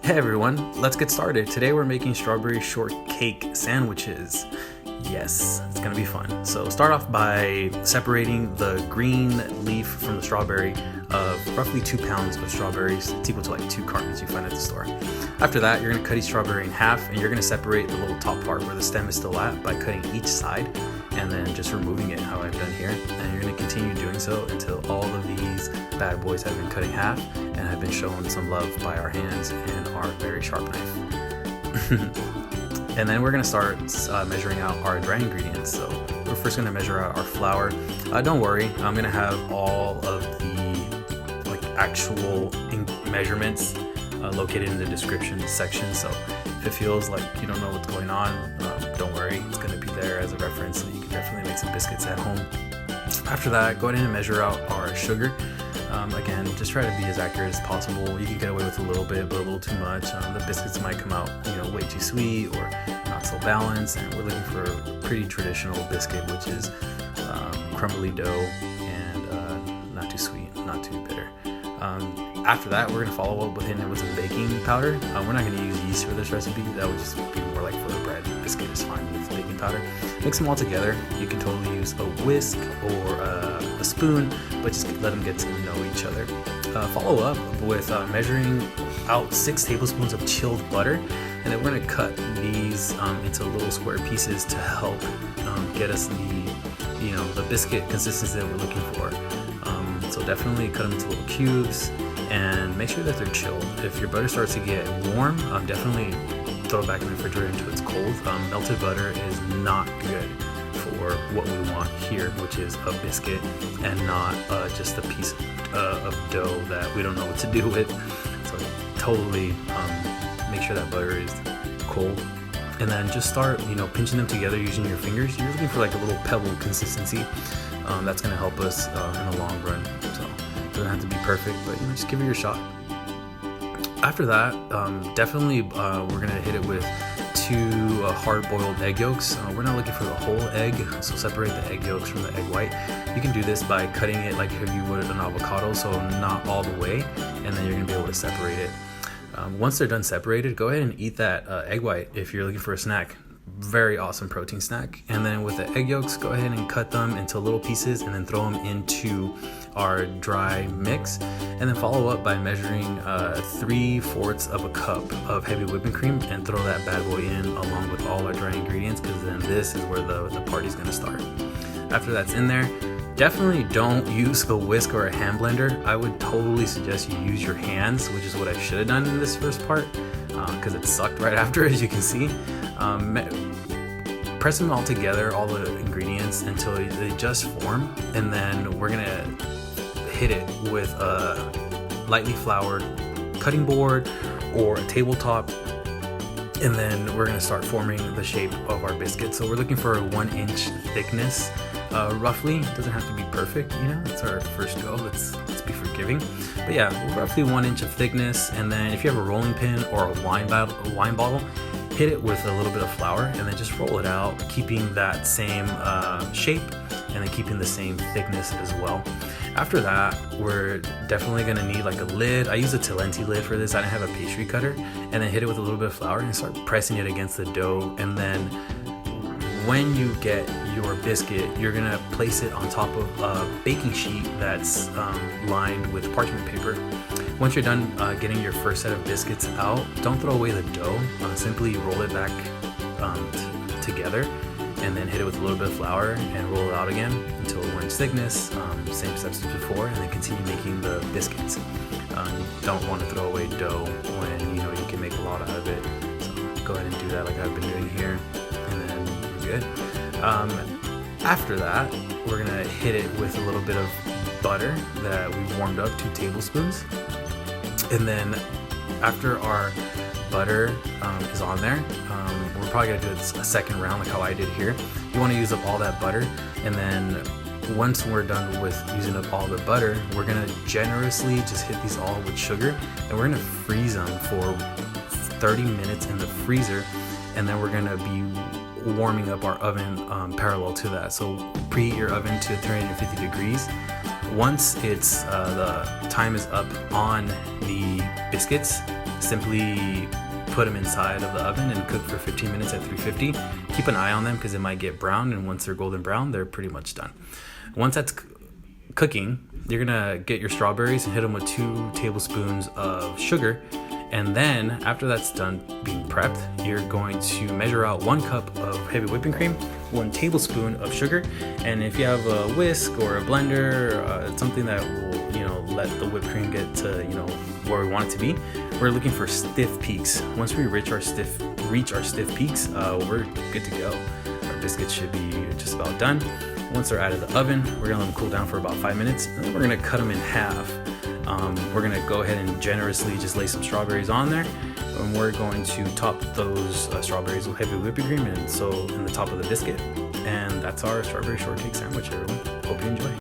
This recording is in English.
Hey everyone, let's get started. Today we're making strawberry shortcake sandwiches. Yes, it's gonna be fun. So start off by separating the green leaf from the strawberry of roughly 2 pounds of strawberries. It's equal to like 2 cartons you find at the store. After that, you're gonna cut each strawberry in half and you're gonna separate the little top part where the stem is still at by cutting each side and then just removing it how I've done here. And you're gonna continue doing so until all of these bad boys have been cut in half and have been shown some love by our hands and our very sharp knife. And then we're gonna start measuring out our dry ingredients. So we're first gonna measure out our flour. Don't worry, I'm gonna have all of the actual measurements located in the description section. So if it feels like you don't know what's going on, don't worry, it's gonna be there as a reference. So you can definitely make some biscuits at home. After that, go ahead and measure out our sugar. Again, just try to be as accurate as possible. You can get away with a little bit, but a little too much. The biscuits might come out, way too sweet or not so balanced. And we're looking for a pretty traditional biscuit, which is crumbly dough and not too sweet, not too bitter. After that, we're gonna follow up with some baking powder. We're not gonna use yeast for this recipe. That would just be more like for a bread. Biscuit is fine with baking powder. Mix them all together. You can totally use a whisk or a spoon, but just let them get to know each other. Follow up with measuring out 6 tablespoons of chilled butter, and then we're gonna cut these into little square pieces to help get us the biscuit consistency that we're looking for. So definitely cut them into little cubes and make sure that they're chilled. If your butter starts to get warm, definitely throw it back in the refrigerator until it's cold. Melted butter is not good for what we want here, which is a biscuit and not just a piece of dough that we don't know what to do with. So totally make sure that butter is cold. And then just start, pinching them together using your fingers. You're looking for like a little pebble consistency. That's going to help us in the long run. So it doesn't have to be perfect, but just give it your shot. After that, definitely we're going to hit it with 2 hard-boiled egg yolks. We're not looking for the whole egg, so separate the egg yolks from the egg white. You can do this by cutting it like if you would an avocado, so not all the way, and then you're going to be able to separate it. Once they're done separated, go ahead and eat that egg white if you're looking for a snack. Very awesome protein snack. And then with the egg yolks, go ahead and cut them into little pieces and then throw them into our dry mix. And then follow up by measuring 3/4 of a cup of heavy whipping cream and throw that bad boy in along with all our dry ingredients, because then this is where the party's gonna start. After that's in there, definitely don't use a whisk or a hand blender. I would totally suggest you use your hands, which is what I should have done in this first part, because it sucked right after, as you can see. Press them all together, all the ingredients, until they just form, and then we're gonna hit it with a lightly floured cutting board or a tabletop, and then we're gonna start forming the shape of our biscuit. So we're looking for a 1-inch thickness, roughly. It doesn't have to be perfect, it's our first go. Let's be forgiving. But yeah, roughly 1 inch of thickness. And then if you have a rolling pin or a wine bottle, hit it with a little bit of flour and then just roll it out, keeping that same shape and then keeping the same thickness as well. After that, we're definitely gonna need like a lid. I use a Talenti lid for this. I didn't have a pastry cutter. And then hit it with a little bit of flour and start pressing it against the dough. And then when you get your biscuit, you're gonna place it on top of a baking sheet that's lined with parchment paper. Once you're done getting your first set of biscuits out, don't throw away the dough. Simply roll it back together and then hit it with a little bit of flour and roll it out again until 1 inch thickness. Same steps as before, and then continue making the biscuits. You don't want to throw away dough when you can make a lot out of it. So go ahead and do that like I've been doing here, and then you're good. After that, we're gonna hit it with a little bit of butter that we warmed up, 2 tablespoons. And then after our butter is on there, we're probably gonna do a second round like how I did here. You wanna use up all that butter, and then once we're done with using up all the butter, we're gonna generously just hit these all with sugar, and we're gonna freeze them for 30 minutes in the freezer, and then we're gonna be warming up our oven parallel to that. So preheat your oven to 350 degrees. Once it's the time is up on the biscuits, simply put them inside of the oven and cook for 15 minutes at 350. Keep an eye on them because it might get brown, and once they're golden brown, they're pretty much done. Once that's cooking, you're gonna get your strawberries and hit them with 2 tablespoons of sugar. And then after that's done being prepped, you're going to measure out 1 cup of heavy whipping cream, 1 tablespoon of sugar. And if you have a whisk or a blender, something that will, let the whipped cream get to, where we want it to be, we're looking for stiff peaks. Once we reach our stiff peaks, we're good to go. Our biscuits should be just about done. Once they're out of the oven, we're gonna let them cool down for about 5 minutes, and then we're gonna cut them in half. We're gonna go ahead and generously just lay some strawberries on there, and we're going to top those strawberries with heavy whipping cream, and so in the top of the biscuit. And that's our strawberry shortcake sandwich, everyone. Hope you enjoy.